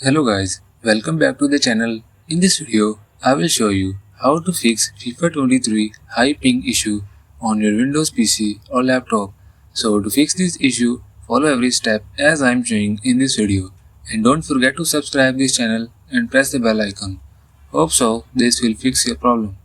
Hello guys, welcome back to the channel. In this video, I will show you how to fix FIFA 23 high ping issue on your Windows PC or laptop. So to fix this issue, follow every step as I am showing in this video. And don't forget to subscribe this channel and press the bell icon. Hope so this will fix your problem.